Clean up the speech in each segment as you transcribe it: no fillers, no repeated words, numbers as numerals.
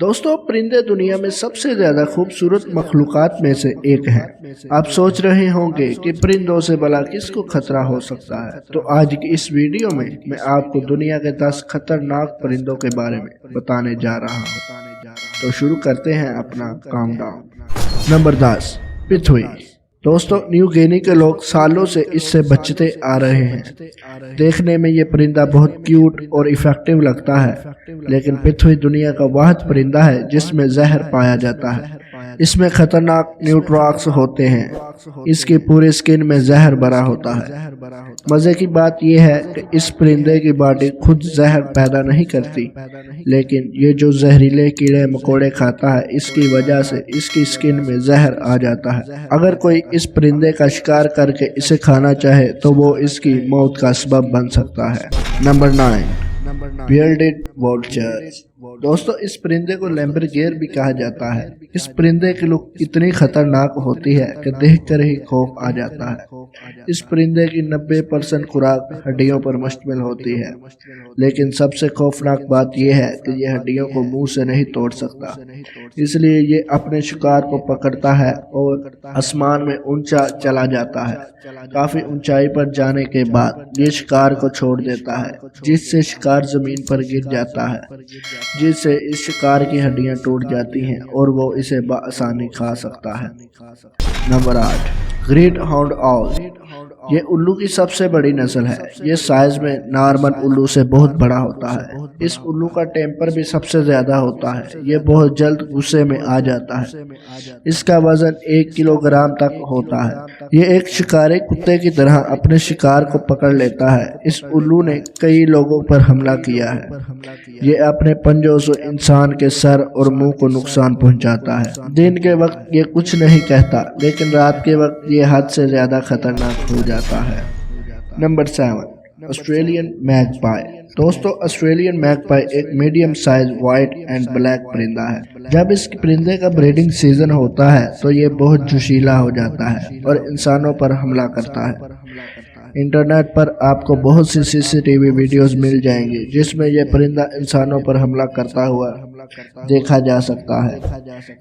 دوستو پرندے دنیا میں سب سے زیادہ خوبصورت مخلوقات میں سے ایک ہیں۔ آپ سوچ رہے ہوں گے کہ پرندوں سے بھلا کس کو خطرہ ہو سکتا ہے، تو آج کی اس ویڈیو میں آپ کو دنیا کے 10 خطرناک پرندوں کے بارے میں بتانے جا رہا ہوں۔ تو شروع کرتے ہیں اپنا کاؤنٹ ڈاؤن۔ نمبر 10، پتھوی۔ دوستو نیو گینی کے لوگ سالوں سے اس سے بچتے آ رہے ہیں۔ دیکھنے میں یہ پرندہ بہت کیوٹ اور افیکٹو لگتا ہے، لیکن پتھوی دنیا کا واحد پرندہ ہے جس میں زہر پایا جاتا ہے۔ اس میں خطرناک نیوٹراکس ہوتے ہیں۔ اس کی پوری سکن میں زہر بھرا ہوتا ہے۔ مزے کی بات یہ ہے کہ اس پرندے کی باڈی خود زہر پیدا نہیں کرتی، لیکن یہ جو زہریلے کیڑے مکوڑے کھاتا ہے، اس کی وجہ سے اس کی سکن میں زہر آ جاتا ہے۔ اگر کوئی اس پرندے کا شکار کر کے اسے کھانا چاہے تو وہ اس کی موت کا سبب بن سکتا ہے۔ نمبر 9، بیئرڈڈ وولچر۔ دوستو اس پرندے کو لیمبرگیر بھی کہا جاتا ہے۔ اس پرندے کی لک اتنی خطرناک ہوتی ہے کہ دیکھ کر ہی خوف آ جاتا ہے۔ اس پرندے کی 90% خوراک ہڈیوں پر مشتمل ہوتی ہے، لیکن سب سے خوفناک بات یہ ہے کہ یہ ہڈیوں کو منہ سے نہیں توڑ سکتا، اس لیے یہ اپنے شکار کو پکڑتا ہے اور آسمان میں اونچا چلا جاتا ہے۔ کافی اونچائی پر جانے کے بعد یہ شکار کو چھوڑ دیتا ہے، جس سے شکار زمین پر گر جاتا ہے، جس سے اس شکار کی ہڈیاں ٹوٹ جاتی ہیں اور وہ اسے بآسانی کھا سکتا ہے۔ Number 8، great horned owl. یہ الو کی سب سے بڑی نسل ہے۔ یہ سائز میں نارمل الو سے بہت بڑا ہوتا ہے۔ اس الو کا ٹیمپر بھی سب سے زیادہ ہوتا ہے۔ یہ بہت جلد غصے میں آ جاتا ہے۔ اس کا وزن 1 کلو گرام تک ہوتا ہے۔ یہ ایک شکاری کتے کی طرح اپنے شکار کو پکڑ لیتا ہے۔ اس الو نے کئی لوگوں پر حملہ کیا ہے۔ یہ اپنے پنجوں سے انسان کے سر اور منہ کو نقصان پہنچاتا ہے۔ دن کے وقت یہ کچھ نہیں کہتا، لیکن رات کے وقت یہ حد سے زیادہ خطرناک ہو جاتا ہے۔ نمبر 7، آسٹریلین میگ پائی۔ دوستو آسٹریلین میگ پائی ایک medium size white and black پرندہ ہے۔ جب اس پرندے کا بریڈنگ سیزن ہوتا ہے تو یہ بہت جوشیلا ہو جاتا ہے اور انسانوں پر حملہ کرتا ہے۔ انٹرنیٹ پر آپ کو بہت سی CCTV ویڈیوز مل جائیں گی جس میں یہ پرندہ انسانوں پر حملہ کرتا ہوا دیکھا جا سکتا ہے۔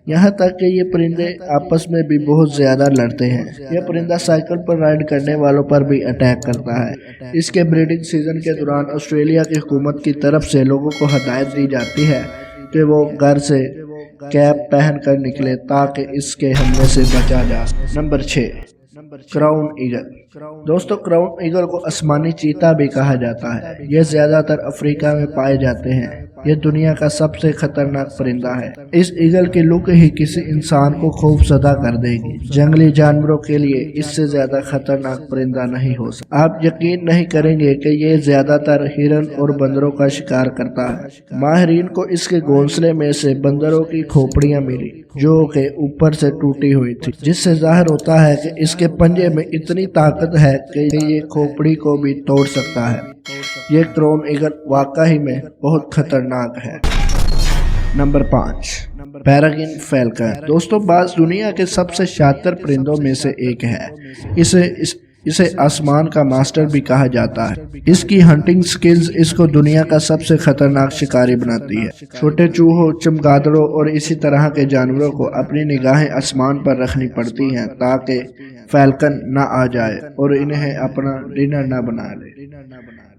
یہاں تک کہ یہ پرندے آپس میں بھی بہت زیادہ لڑتے ہیں۔ یہ پرندہ سائیکل پر رائڈ کرنے والوں پر بھی اٹیک کرتا ہے۔ اس کے بریڈنگ سیزن کے دوران آسٹریلیا کی حکومت کی طرف سے لوگوں کو ہدایت دی جاتی ہے کہ وہ گھر سے کیپ پہن کر نکلے تاکہ اس کے حملے سے بچا جا سکے۔ Number 6، crown eagle. دوستو کراؤن ایگل کو آسمانی چیتا بھی کہا جاتا ہے۔ یہ زیادہ تر افریقہ میں پائے جاتے ہیں۔ یہ دنیا کا سب سے خطرناک پرندہ ہے۔ اس ایگل کی لک ہی کسی انسان کو خوف زدہ کر دے گی۔ جنگلی جانوروں کے لیے اس سے زیادہ خطرناک پرندہ نہیں ہو سکتا۔ آپ یقین نہیں کریں گے کہ یہ زیادہ تر ہرن اور بندروں کا شکار کرتا ہے۔ ماہرین کو اس کے گھونسلے میں سے بندروں کی کھوپڑیاں ملی جو کہ اوپر سے ٹوٹی ہوئی تھی، جس سے ظاہر ہوتا ہے کہ اس کے پنجے میں اتنی طاقت ہے کہ یہ کھوپڑی کو بھی توڑ سکتا ہے۔ یہ کراؤن ایگل واقعی میں بہت خطرناک ہے۔ Number 5، peregrine falcon. دوستو باز دنیا کے سب سے شاطر پرندوں میں سے ایک ہے۔ اسے آسمان کا ماسٹر بھی کہا جاتا ہے۔ اس کی ہنٹنگ سکلز اس کو دنیا کا سب سے خطرناک شکاری بناتی ہے۔ چھوٹے چوہوں، چمگادڑوں اور اسی طرح کے جانوروں کو اپنی نگاہیں آسمان پر رکھنی پڑتی ہیں تاکہ فالکن نہ آ جائے اور انہیں اپنا ڈنر نہ بنا لے۔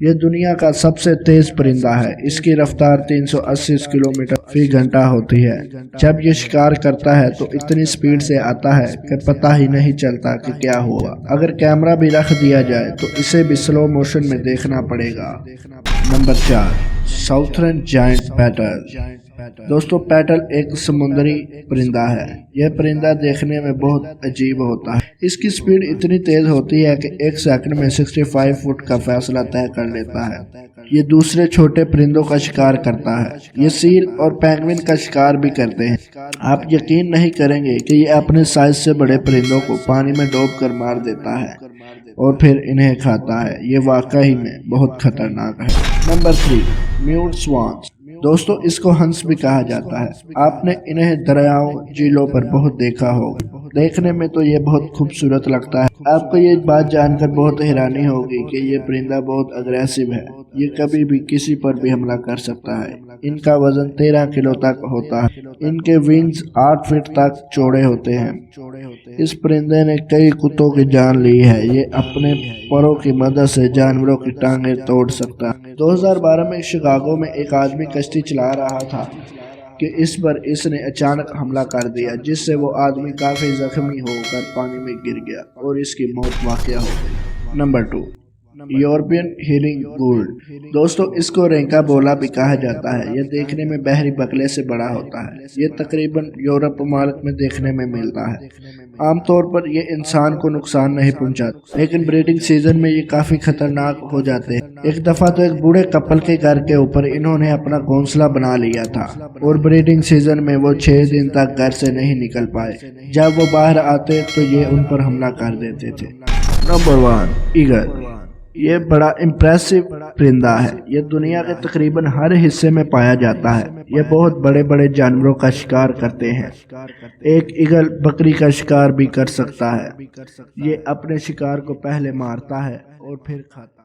یہ دنیا کا سب سے تیز پرندہ ہے۔ اس کی رفتار 380 کلومیٹر فی گھنٹہ ہوتی ہے۔ جب یہ شکار کرتا ہے تو اتنی سپیڈ سے آتا ہے کہ پتہ ہی نہیں چلتا کہ کیا ہوا۔ اگر کیمرہ بھی رکھ دیا جائے تو اسے بھی سلو موشن میں دیکھنا پڑے گا۔ Number 4، southern giant petrel. دوستو پیٹل ایک سمندری پرندہ ہے۔ یہ پرندہ دیکھنے میں بہت عجیب ہوتا ہے۔ اس کی سپیڈ اتنی تیز ہوتی ہے کہ 1 سیکنڈ میں 65 فٹ کا فاصلہ طے کر لیتا ہے۔ یہ دوسرے چھوٹے پرندوں کا شکار کرتا ہے۔ یہ سیل اور پینگوئن کا شکار بھی کرتے ہیں۔ آپ یقین نہیں کریں گے کہ یہ اپنے سائز سے بڑے پرندوں کو پانی میں ڈوب کر مار دیتا ہے اور پھر انہیں کھاتا ہے۔ یہ واقعی میں بہت خطرناک ہے۔ Number 3، mute swans. دوستو اس کو ہنس بھی کہا جاتا ہے۔ آپ نے انہیں دریاؤں، جھیلوں پر بہت دیکھا ہوگا۔ دیکھنے میں تو یہ بہت خوبصورت لگتا ہے۔ آپ کو یہ بات جان کر بہت حیرانی ہوگی کہ یہ پرندہ بہت اگریسو ہے، یہ کبھی بھی کسی پر بھی حملہ کر سکتا ہے۔ ان کا وزن 13 کلو تک ہوتا ہے۔ ان کے ونگز 8 فٹ تک چوڑے ہوتے ہیں۔ اس پرندے نے کئی کتوں کی جان لی ہے۔ یہ اپنے پروں کی مدد سے جانوروں کی ٹانگیں توڑ سکتا ہے۔ 2012 میں شکاگو میں ایک آدمی کشتی چلا رہا تھا کہ اس پر اس نے اچانک حملہ کر دیا، جس سے وہ آدمی کافی زخمی ہو کر پانی میں گر گیا اور اس کی موت واقع ہو گئی۔ Number 2، European herring gull. دوستو، اس کو رینکا بولا بھی کہا جاتا ہے۔ یہ دیکھنے میں بحری بگلے سے بڑا ہوتا ہے۔ یہ تقریباً یورپ ممالک میں دیکھنے میں ملتا ہے۔ عام طور پر یہ انسان کو نقصان نہیں پہنچاتا، لیکن بریڈنگ سیزن میں یہ کافی خطرناک ہو جاتے ہیں۔ ایک دفعہ تو ایک بوڑھے کپل کے گھر کے اوپر انہوں نے اپنا گھونسلہ بنا لیا تھا اور بریڈنگ سیزن میں وہ 6 دن تک گھر سے نہیں نکل پائے۔ جب وہ باہر آتے تو یہ ان پر حملہ کر دیتے تھے۔ Number 1، eagle. یہ بڑا امپریسو پرندہ ہے۔ یہ دنیا کے تقریباً ہر حصے میں پایا جاتا ہے۔ یہ بہت بڑے بڑے جانوروں کا شکار کرتے ہیں۔ ایک ایگل بکری کا شکار بھی کر سکتا ہے۔ یہ اپنے شکار کو پہلے مارتا ہے اور پھر کھاتا ہے۔